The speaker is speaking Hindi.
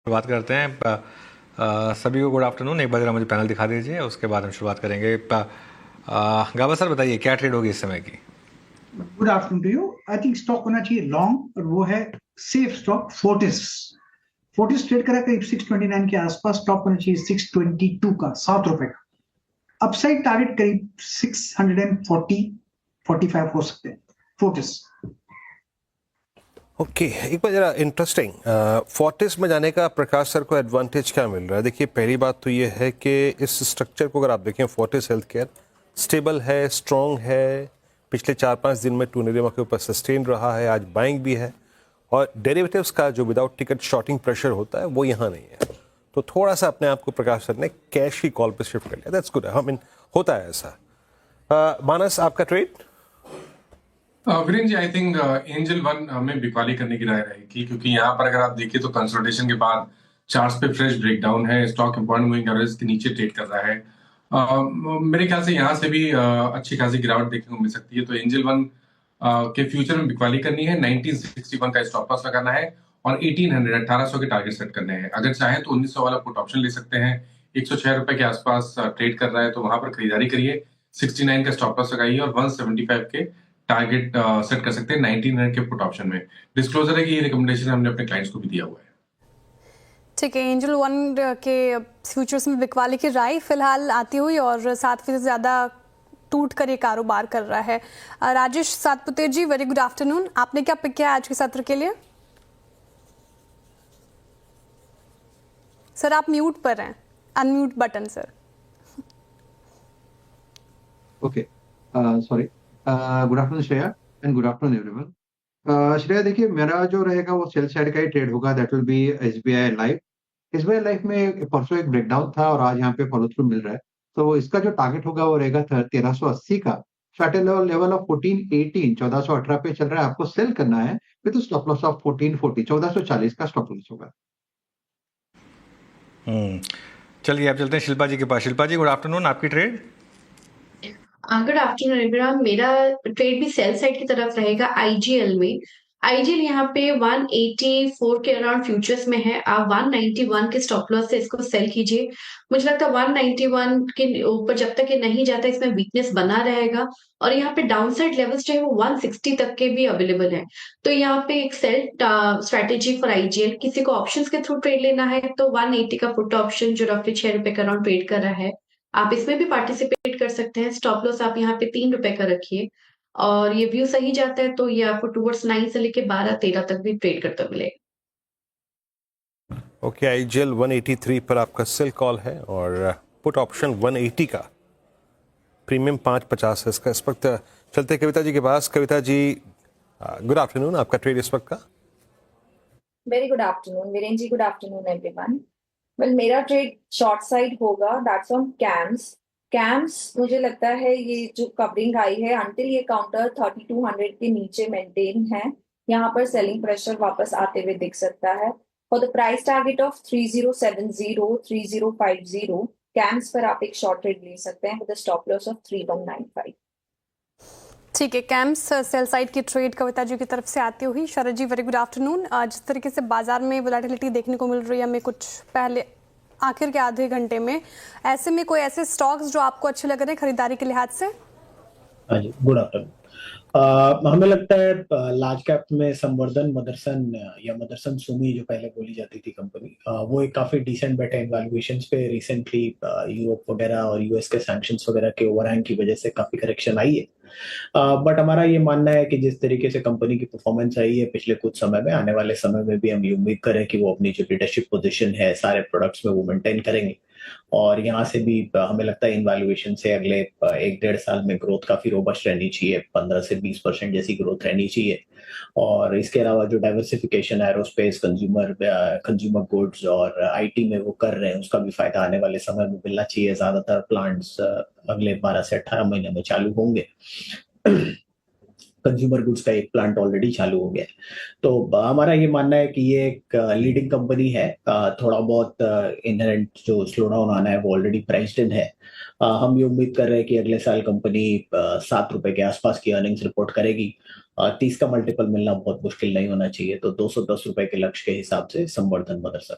शुरुआत करते हैं। सभी को गुड आफ्टरनून। एक बार जरा मुझे पैनल दिखा दीजिए, उसके बाद हम शुरुआत करेंगे। गाबा सर बताइए क्या ट्रेड होगी इस समय की। Good afternoon to you. I think stock होना चाहिए लॉन्ग, और वो है safe stock Fortis. Fortis trade करा करीब 629 के आसपास, स्टॉक होना चाहिए 622 का, ₹7 का। अपसाइड टारगेट करीब 640-45 हो सकते हैं फोर्टिस। ओके एक बार जरा इंटरेस्टिंग, फोर्टिस में जाने का प्रकाश सर को एडवांटेज क्या मिल रहा है? देखिए पहली बात तो ये है कि इस स्ट्रक्चर को अगर आप देखें, फोर्टिस हेल्थ केयर स्टेबल है, स्ट्रॉन्ग है, पिछले 4-5 दिन में टूनेरिमा के ऊपर सस्टेन रहा है, आज बाइंग भी है, और डेरिवेटिव्स का जो विदाउट टिकट शॉर्टिंग प्रेशर होता है वो यहाँ नहीं है। तो थोड़ा सा अपने आप को प्रकाश सर ने कैश की कॉल पर शिफ्ट कर लिया, दैट्स गुड। आई मीन होता है ऐसा। मानस आपका trade? Virendra ji, I think Angel One में बिकवाली करने की राय रहेगी, क्योंकि यहाँ पर अगर आप देखिए तो कंसोलिडेशन के बाद चार्ट्स पे फ्रेश ब्रेकडाउन है, स्टॉक इंपॉर्टेंट मूविंग एवरेज के नीचे ट्रेड कर रहा है। मेरे ख्याल से यहाँ से भी अच्छी खासी गिरावट देखने को मिल सकती है। तो एंजल वन के फ्यूचर में बिकवाली करनी है, 1961 का स्टॉप लॉस लगाना है और 1800 के टारगेट सेट करने हैं। अगर चाहे तो 1900 वाला पुट ऑप्शन ले सकते हैं, ₹106 के आसपास ट्रेड कर रहा है, तो वहां पर खरीदारी करिए। 69 का स्टॉप लॉस लगाइए और 175 के टारगेट सेट कर सकते हैं 1900 के पुट ऑप्शन में। डिस्क्लोजर है कि ये रिकमेंडेशन हमने अपने क्लाइंट्स को भी दिया हुआ है। ठीक है, एंजल वन के फ्यूचर्स में बिकवाली की राय फिलहाल आती हुई और 7% ज्यादा टूट कर ये कारोबार कर रहा है। राजेश सातपुते जी, वेरी गुड आफ्टरनून। आपने क्या पिक किया आज के सत्र के लिए? सर आप म्यूट पर हैं, unmute button sir. Okay, sorry. Good afternoon Shreya and good afternoon everyone. Shreya देखिए, मेरा जो रहेगा वो सेल साइड का ही ट्रेड होगा, that will be SBI life. SBI life में परसों एक ब्रेकडाउन था और आज यहाँ पे फॉलो थ्रू मिल रहा है, तो इसका जो टारगेट होगा वो रहेगा 1380 का। शार्टेड लेवल ऑफ 1418, 1418 पे चल रहा है, आपको सेल करना है विद स्टॉप लॉस ऑफ 1440, 1440 का स्टॉप लॉस होगा। चलिए आप चलते हैं शिल्पा जी के पास। शिल्पा जी गुड आफ्टरनून, आपकी ट्रेड? Good afternoon everyone. मेरा ट्रेड भी सेल साइड की तरफ रहेगा आईजीएल में। आईजीएल यहाँ पे 184 के अराउंड फ्यूचर्स में है। आप 191 के स्टॉप लॉस से इसको सेल कीजिए। मुझे लगता है 191 के ऊपर जब तक ये नहीं जाता, इसमें वीकनेस बना रहेगा और यहाँ पे डाउनसाइड लेवल्स चाहे वो 160 तक के भी अवेलेबल है। तो यहाँ पे एक सेल स्ट्रेटेजी फॉर आईजीएल। किसी को ऑप्शंस के थ्रू ट्रेड लेना है तो 180 का पुट ऑप्शन जो रफली ₹6 का अराउंड ट्रेड कर रहा है, आप इसमें भी पार्टिसिपेट कर सकते हैं। स्टॉप लॉस आप यहाँ पे ₹3 का रखिए और ये व्यू सही जाता है तो ये आपको टूवर्ड्स 9 से लेके 12-13 तक भी ट्रेड करता मिलेगा। ओके, आईजीएल 183 पर आपका सेल कॉल है और पुट ऑप्शन 180 का, प्रीमियम 550 है इसका इस वक्त। चलते कविता जी के पास। कविता जी गुड आफ्टरनून, आपका ट्रेड इस वक्त का? Very good afternoon Virendra ji, good afternoon everyone. Well मेरा ट्रेड शॉर्ट साइड होगा, दैट्स ऑन कैम्स। मुझे लगता है ये जो कवरिंग आई है अंटिल ये काउंटर 3200 के नीचे मेंटेन है, यहाँ पर सेलिंग प्रेशर वापस आते हुए दिख सकता है। For the price target of 3070 3050 camps पर आप एक शॉर्ट ट्रेड ले सकते हैं with the stop loss of 3195। ठीक है, कैम्स सेल साइड की ट्रेड कविता जी की तरफ से आती हुई। शरद जी वेरी गुड आफ्टरनून। जिस तरीके से बाजार में वोलेटिलिटी देखने को मिल रही है हमें कुछ पहले आखिर के आधे घंटे में, ऐसे में कोई ऐसे स्टॉक्स जो आपको अच्छे लग रहे हैं खरीदारी के लिहाज से? हाँ जी, गुड आफ्टरनून। हमें लगता है लार्ज कैप में संवर्धन मदरसन या मदरसन सुमी जो पहले बोली जाती थी कंपनी, वो एक काफी डिसेंट बेट है वैल्यूएशंस पे। रिसेंटली यूरोप वगैरह और यूएस के सैंक्शंस वगैरह के ओवरहैंग की वजह से काफी करेक्शन आई है, बट हमारा ये मानना है कि जिस तरीके से कंपनी की परफॉर्मेंस आई है पिछले कुछ समय में, आने वाले समय में भी हम ये उम्मीद करें कि वो अपनी जो लीडरशिप पोजीशन है सारे प्रोडक्ट्स में वो मेंटेन करेंगे और यहाँ से भी हमें लगता है इन वैल्यूएशन से अगले 1-1.5 साल में ग्रोथ काफी रोबस्ट रहनी चाहिए, 15 से 20% जैसी ग्रोथ रहनी चाहिए। और इसके अलावा जो डाइवर्सिफिकेशन एरोस्पेस, कंज्यूमर गुड्स और आईटी में वो कर रहे हैं, उसका भी फायदा आने वाले समय में मिलना चाहिए। ज्यादातर प्लांट्स अगले 12 से 18 महीने में चालू होंगे। कंज्यूमर गुड्स का एक प्लांट ऑलरेडी चालू हो गया है। तो हमारा ये मानना है कि ये एक लीडिंग कंपनी है। थोड़ा बहुत इनहेरेंट जो स्लो डाउन आना है वो ऑलरेडी प्राइस्ड इन है। हम ये उम्मीद कर रहे हैं कि अगले साल कंपनी ₹7 के आसपास की अर्निंग्स रिपोर्ट करेगी। 30 का मल्टीपल मिलना बहुत मुश्किल नहीं होना चाहिए, तो ₹210 के लक्ष्य के हिसाब से संवर्धन मदरसन।